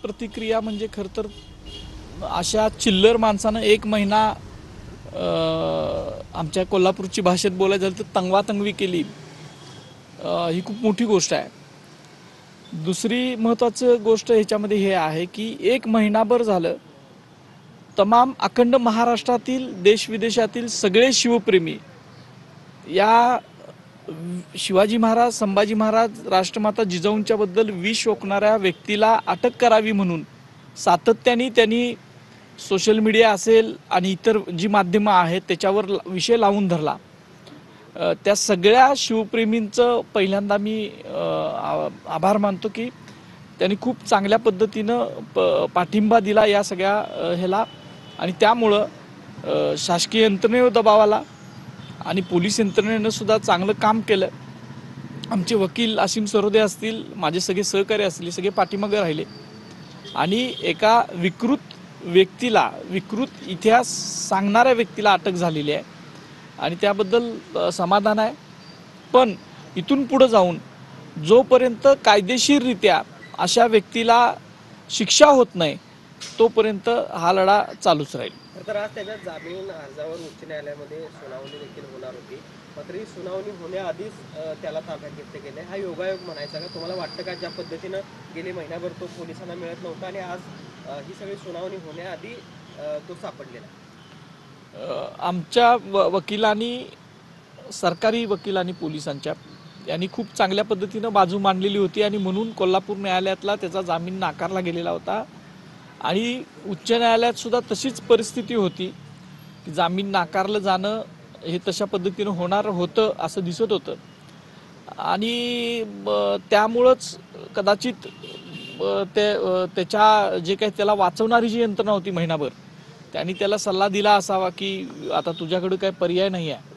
प्रतिक्रिया म्हणजे खरं तर अशा चिल्लर माणसानं एक महिना आमच्या कोल्हापूरची भाषेत बोलायचं झालं तर तंगवातंगवी केली, ही खूप मोठी गोष्ट आहे. दुसरी महत्त्वाची गोष्ट ह्याच्यामध्ये हे आहे की एक महिनाभर झालं तमाम अखंड महाराष्ट्रातील देशविदेशातील सगळे शिवप्रेमी या शिवाजी महाराज, संभाजी महाराज, राष्ट्रमाता जिजाऊंच्या बद्दल विष ओकणाऱ्या व्यक्तीला अटक करावी म्हणून सातत्याने त्यांनी सोशल मीडिया असेल आणि इतर जी माध्यमं आहेत त्याच्यावर विषय लावून धरला. त्या सगळ्या शिवप्रेमींचं पहिल्यांदा मी आभार मानतो की त्यांनी खूप चांगल्या पद्धतीनं पाठिंबा दिला या सगळ्या ह्याला, आणि त्यामुळं शासकीय यंत्रणेवर दबाव आला आणि पोलीस यंत्रणेनं सुद्धा चांगलं काम केलं. आमचे वकील असीम सरोदे असतील, माझे सगळे सहकारी असतील, सगळे पाठीमागे राहिले आणि एका विकृत व्यक्तीला, विकृत इतिहास सांगणाऱ्या व्यक्तीला अटक झालेली आहे आणि त्याबद्दल समाधान आहे. पण इथून पुढे जाऊन जोपर्यंत कायदेशीररित्या अशा व्यक्तीला शिक्षा होत नाही तोपर्यंत हा लढा चालूच राहील. तर आज त्याच्या जामीन अर्जावर उच्च न्यायालयामध्ये सुनावणी देखील होणार होती, मात्र ही सुनावणी होण्याआधीच त्याला ताब्यात घेतले गेले. हा योगायोग म्हणायचा का? तुम्हाला वाटतं का ज्या पद्धतीनं गेले महिनाभर तो पोलिसांना मिळत नव्हता आणि आज ही सगळी सुनावणी होण्याआधी तो सापडलेला? आमच्या वकिलांनी, सरकारी वकिलांनी, पोलिसांच्या यांनी खूप चांगल्या पद्धतीनं बाजू मांडलेली होती आणि म्हणून कोल्हापूर न्यायालयातला त्याचा जामीन नाकारला गेलेला होता आणि उच्च न्यायालयात सुद्धा तशीच परिस्थिती होती की जामीन नाकारलं जाणं हे तशा पद्धतीनं होणार होतं असं दिसत होतं आणि त्यामुळंच कदाचित त्याच्या जे काही त्याला वाचवणारी जी यंत्रणा होती महिनाभर, त्यांनी त्याला सल्ला दिला असावा की आता तुझ्याकडे काही पर्याय नाही आहे,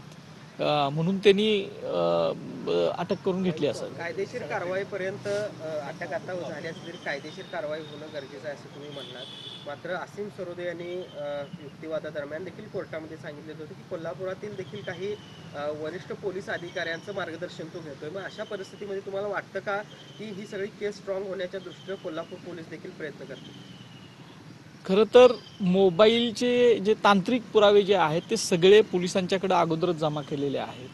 म्हणून त्यांनी अटक करून घेतली असेल. कायदेशीर कारवाईपर्यंत अटक आता झाली असली तरी कायदेशीर कारवाई होणं गरजेचं आहे असं तुम्ही म्हणलात. मात्र असीम सरोदे यांनी युक्तिवादादरम्यान देखील कोर्टामध्ये सांगितलेलं होतं की कोल्हापुरातील देखील काही वरिष्ठ पोलीस अधिकाऱ्यांचं मार्गदर्शन तो घेतोय. मग अशा परिस्थितीमध्ये तुम्हाला वाटतं का की ही सगळी केस स्ट्रॉंग होण्याच्या दृष्टीनं कोल्हापूर पोलीस देखील प्रयत्न करतील? खरं तर मोबाईलचे जे तांत्रिक पुरावे जे आहेत ते सगळे पोलिसांच्याकडे अगोदरच जमा केलेले आहेत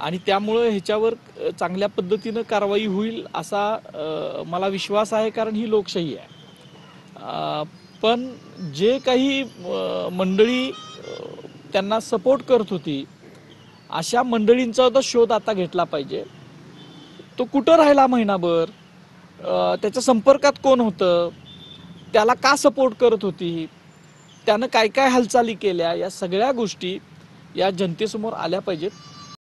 आणि त्यामुळं ह्याच्यावर चांगल्या पद्धतीनं कारवाई होईल असा मला विश्वास आहे, कारण ही लोकशाही आहे. पण जे काही मंडळी त्यांना सपोर्ट करत होती अशा मंडळींचा सुद्धा शोध आता घेतला पाहिजे. तो कुठं राहिला महिनाभर, त्याच्या संपर्कात कोण होतं, त्याला का सपोर्ट करत होती, त्यानं काय काय हालचाली केल्या, या सगळ्या गोष्टी या जनतेसमोर आल्या पाहिजेत.